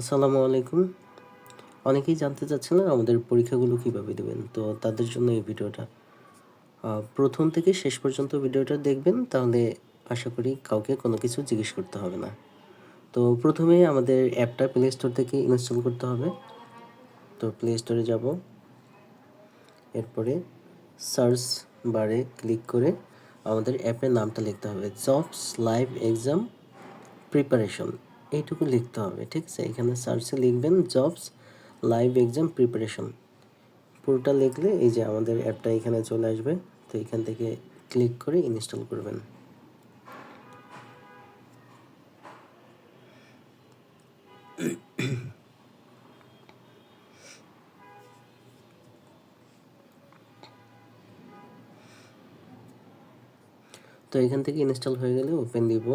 আসসালামু আলাইকুম। অনেকেই জানতে চাচ্ছিলেন আমাদের পরীক্ষাগুলো কীভাবে দেবেন। তো তাদের জন্য এই ভিডিওটা। প্রথম থেকে শেষ পর্যন্ত ভিডিওটা দেখবেন, তাহলে আশা করি কাউকে কোনো কিছু জিজ্ঞেস করতে হবে না। তো প্রথমে আমাদের অ্যাপটা প্লে স্টোর থেকে ইনস্টল করতে হবে। তো প্লে স্টোরে যাব, এরপরে সার্চ বারে ক্লিক করে আমাদের অ্যাপের নামটা লিখতে হবে, জবস লাইভ এক্সাম প্রিপারেশন, এইটুকু লিখতে হবে। ঠিক আছে, এখানে সার্চে লিখবেন জবস লাইভ এক্সাম প্রিপারেশন। পুরোটা লিখলে এই যে আমাদের অ্যাপটা এখানে চলে আসবে। তো এখান থেকে ক্লিক করে ইনস্টল করবেন। তো এখান থেকে ইনস্টল হয়ে গেলে ওপেন দিব।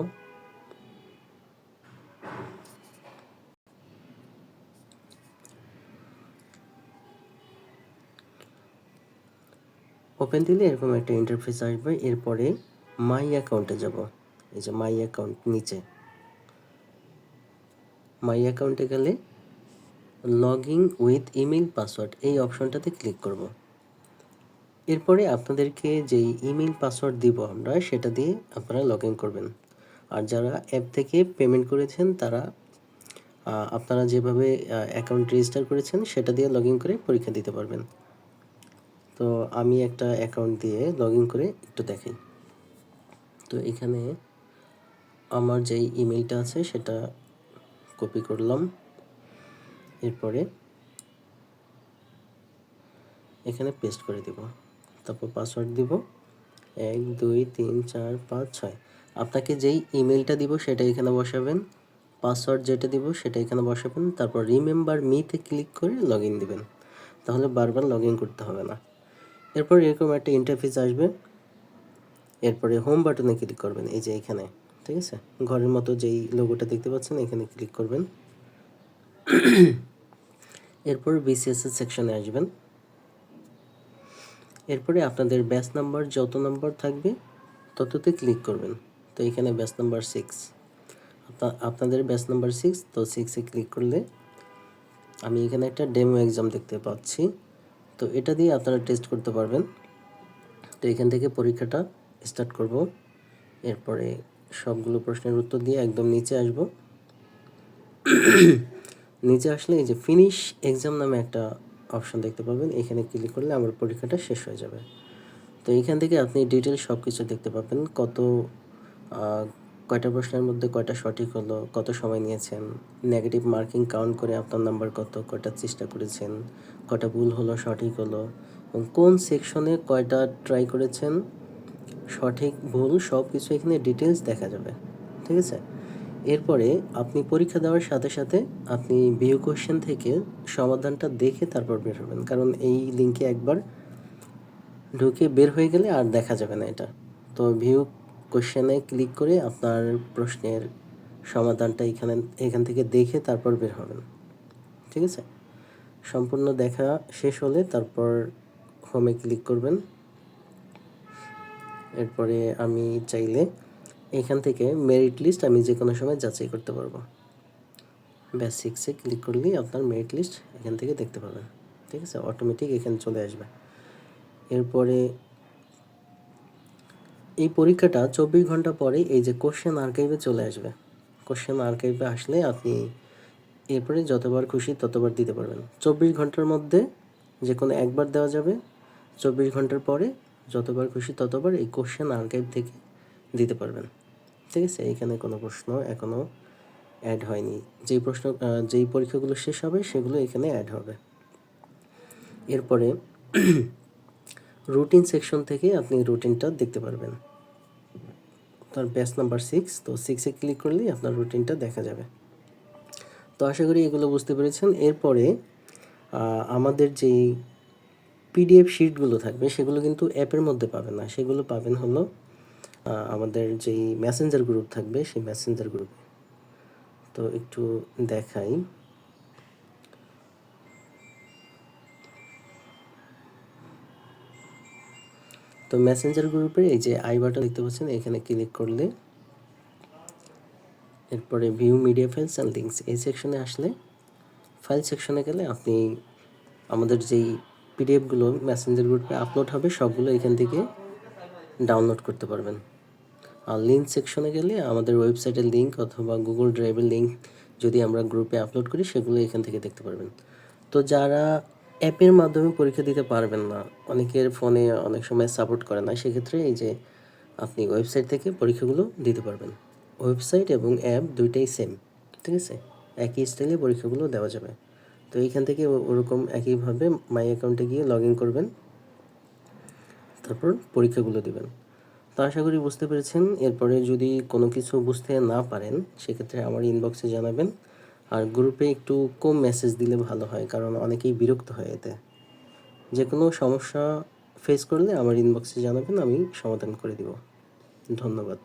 ওপেন দিলে এরকম একটা ইন্টারফেস আসবে। এরপরে মাই অ্যাকাউন্টে যাব। এই যে মাই অ্যাকাউন্ট নিচে, মাই অ্যাকাউন্টে গেলে log in with email password এই অপশনটাতে ক্লিক করব। এরপরে আপনাদেরকে যেই ইমেল পাসওয়ার্ড দিব আমরা, সেটা দিয়ে আপনারা লগ ইন করবেন। আর যারা অ্যাপ থেকে পেমেন্ট করেছেন তারা আপনারা যেভাবে অ্যাকাউন্ট রেজিস্টার করেছেন সেটা দিয়ে লগ ইন করে পরীক্ষা দিতে পারবেন। তো আমি একটা অ্যাকাউন্ট দিয়ে লগ ইন করে একটু দেখাই। তো এখানে আমার যেই ইমেলটা আছে সেটা কপি করলাম। এরপরে এখানে পেস্ট করে দিব, তারপর পাসওয়ার্ড দিব 1 2 3 4 5 6। আপনাকে যেই ইমেলটা দিব সেটা এখানে বসাবেন, পাসওয়ার্ড যেটা দিব সেটা এখানে বসাবেন, তারপর রিমেম্বার মিতে ক্লিক করে লগ ইন দেবেন। তাহলে বারবার লগ ইন করতে হবে না। এরপর এরকম একটা ইন্টারফেস আসবে। এরপরে হোম বাটনে ক্লিক করবেন, এই যে এখানে। ঠিক আছে, ঘরের মতো যেই লোগোটা দেখতে পাচ্ছেন এখানে ক্লিক করবেন। এরপর বিসিএস এর সেকশনে আসবেন। এরপরে আপনাদের ব্যাচ নাম্বার যত নাম্বার থাকবে তততে ক্লিক করবেন। তো এখানে ব্যাচ নাম্বার 6, আপনাদের ব্যাচ নাম্বার 6। তো 6-এ ক্লিক করলে আমি এখানে একটা ডেমো এক্সাম দেখতে পাচ্ছি। তো এটা দিয়ে আপনারা টেস্ট করতে পারবেন। তো এখান থেকে পরীক্ষাটা স্টার্ট করব। এরপরে সবগুলো প্রশ্নের উত্তর দিয়ে একদম নিচে আসব। নিচে আসলে এই যে ফিনিশ এক্সাম নামে একটা অপশন দেখতে পাবেন, এখানে ক্লিক করলে আমার পরীক্ষাটা শেষ হয়ে যাবে। তো এখান থেকে আপনি ডিটেলস সব কিছু দেখতে পাবেন, কয়টা প্রশ্নের মধ্যে কয়টা সঠিক হলো, কত সময় নিয়েছেন, নেগেটিভ মার্কিং কাউন্ট করে আপনার নাম্বার কত, কয়টা চেষ্টা করেছেন, কয়টা ভুল হলো সঠিক হলো, এবং কোন সেকশনে কয়টা ট্রাই করেছেন, সঠিক ভুল সব কিছু এখানে ডিটেলস দেখা যাবে। ঠিক আছে, এরপরে আপনি পরীক্ষা দেওয়ার সাথে সাথে আপনি ভিউ কোশ্চেন থেকে সমাধানটা দেখে তারপর বের হবেন, কারণ এই লিঙ্কে একবার ঢুকে বের হয়ে গেলে আর দেখা যাবে না এটা। তো ভিউ কোশ্চেনে ক্লিক করে আপনার প্রশ্নের সমাধানটা এখান থেকে দেখে তারপর বের হবেন। ঠিক আছে, সম্পূর্ণ দেখা শেষ হলে তারপর হোমে ক্লিক করবেন। এরপরে আমি চাইলে এখান থেকে মেরিট লিস্ট আমি যে কোনো সময় যাচাই করতে পারবো। ব্যাচ 6-এ ক্লিক করলেই আপনার মেরিট লিস্ট এখান থেকে দেখতে পাবেন। ঠিক আছে, অটোমেটিক এখানে চলে আসবে। এরপরে এই পরীক্ষাটা 24 ঘন্টা পরে এই যে কোশ্চেন আর্কাইভে চলে আসবে। কোশ্চেন আর্কাইভে আসলে আপনি এরপরে যতবার খুশি ততবার দিতে পারবেন। 24 ঘন্টার মধ্যে যে কোনো একবার দেওয়া যাবে। 24 ঘন্টার পরে যতবার খুশি ততবার এই কোশ্চেন আর্কাইভ থেকে দিতে পারবেন। ঠিক আছে, এখানে কোনো প্রশ্ন এখনও অ্যাড হয়নি। যেই পরীক্ষাগুলো শেষ হবে সেগুলো এখানে অ্যাড হবে। এরপরে রুটিন সেকশন থেকে আপনি রুটিনটা দেখতে পারবেন। তার ব্যাচ নাম্বার 6, তো 6-এ ক্লিক করলেই আপনার রুটিনটা দেখা যাবে। তো আশা করি এগুলো বুঝতে পেরেছেন। এরপরে আমাদের যেই পিডিএফ শিটগুলো থাকবে সেগুলো কিন্তু অ্যাপের মধ্যে পাবেন না, সেগুলো পাবেন হলো আমাদের যেই মেসেঞ্জার গ্রুপ থাকবে সেই মেসেঞ্জার গ্রুপে। তো একটু দেখাই। তো মেসেঞ্জার গ্রুপের এই যে আই বাটন দেখতে পাচ্ছেন, এখানে ক্লিক করলে এরপরে view media files and links এই সেকশনে আসলে ফাইল সেকশনে গেলে আপনি আমাদের যেই পিডিএফগুলো মেসেঞ্জার গ্রুপে আপলোড হবে সবগুলো এখান থেকে ডাউনলোড করতে পারবেন। আর লিঙ্ক সেকশনে গেলে আমাদের ওয়েবসাইটের লিঙ্ক অথবা গুগল ড্রাইভের লিঙ্ক যদি আমরা গ্রুপে আপলোড করি সেগুলো এখান থেকে দেখতে পারবেন। তো যারা অ্যাপের মাধ্যমে পরীক্ষা দিতে পারবেন না, অনেকের ফোনে অনেক সময় সাপোর্ট করে না, সেক্ষেত্রে এই যে আপনি ওয়েবসাইট থেকে পরীক্ষাগুলো দিতে পারবেন। ওয়েবসাইট এবং অ্যাপ দুইটাই সেম, ঠিক আছে? একই স্টাইলে পরীক্ষাগুলো দেওয়া যাবে। তো এইখান থেকে ওরকম একইভাবে মাই অ্যাকাউন্টে গিয়ে লগ ইন করবেন, তারপর পরীক্ষাগুলো দেবেন। তো আশা করি বুঝতে পেরেছেন। এরপরে যদি কোনো কিছু বুঝতে না পারেন সেক্ষেত্রে আমার ইনবক্সে জানাবেন। আর গ্রুপে একটু কম মেসেজ দিলে ভালো হয়, কারণ অনেকেই বিরক্ত হয় এতে। যে কোনো সমস্যা ফেস করলে আমার ইনবক্সে জানাবেন, আমি সমাধান করে দিব। ধন্যবাদ।